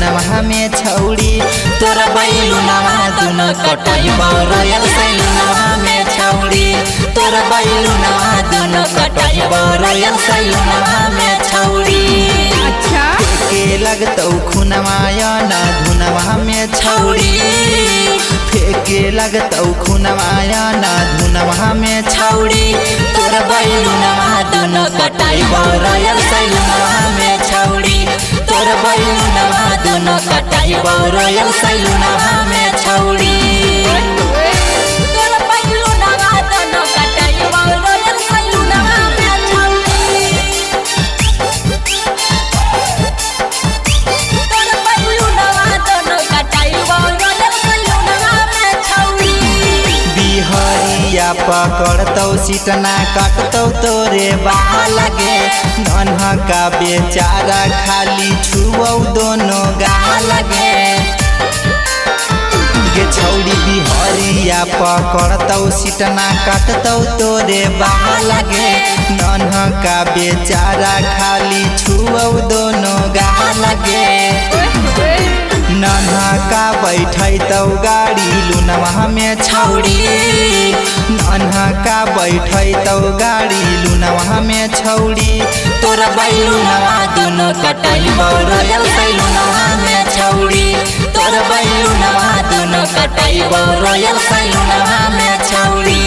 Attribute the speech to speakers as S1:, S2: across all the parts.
S1: सैलूनवा में छौड़ी तोरा बैलूनवा दुनो कटाइबो रॉयल सैलूनवा में छौड़ी तोरा बैलूनवा दुनो कटाइबो रॉयल सैलूनवा में छौड़ी।
S2: अच्छा
S1: के लगतौ खुनवा न धुनवा में छौड़ी फेंके लगतौ खुनवा न धुनवा में छौड़ी तोरा बैलूनवा दुनो कटाइबो रॉयल सैलूनवा में छौड़ी तोरा बैलूनवा दुनो कटाइबो रॉयल सैलूनवा में छौड़ी। पकड़तौ सीटना काटतौ तोरे बाह लगे नन्हा का बेचारा खाली छुबौ दोनों गाह लगे गे छौड़ी बिहरिया पकड़तौ सीटना काटतौ तोरे बाह लगे नन्हा का बेचारा खाली छुबौ दोनों गाह लगे नन्हा का बैठैतौ गाड़ी लुनवा में छौड़ी नन्हा का बैठैतौ गाड़ी लुनवा में छौड़ी तोरा बैलूनवा दुनो कटाइबो रॉयल सैलूनवा में छौड़ी तोरा बैलूनवा दुनो कटाइबो रॉयल सैलूनवा में छौड़ी।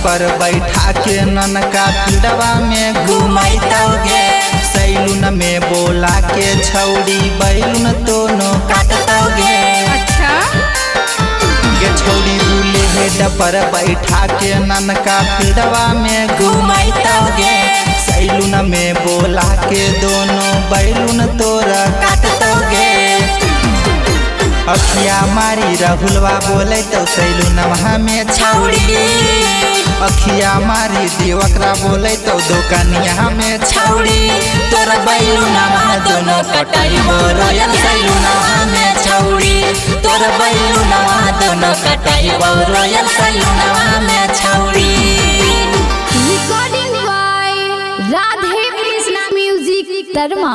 S1: पर बैठा के ननका फील्डवा में घुमैतौगे सैलून में बोला के छौड़ी बैलून दोनों काटतौगे।
S2: अच्छा
S1: गे छौड़ी दूल्हे हेड पर बैठा के ननका फील्डवा में घुमैतौगे सैलून में बोला के दोनों बैलून तोरा काटतौगे। अखिया मारी राहुलवा बोले तो सैलूनवा में छौड़ी अखिया मारी देवकरा बोले तो दुकानिया में छौड़ी तोरा बैलूनवा दोनों कटाइबो रॉयल सैलूनवा में छौड़ी तोरा बैलूनवा दोनों कटाइबो रॉयल सैलूनवा में छौड़ी।
S2: Recording by Radhe Krishna music दरमा।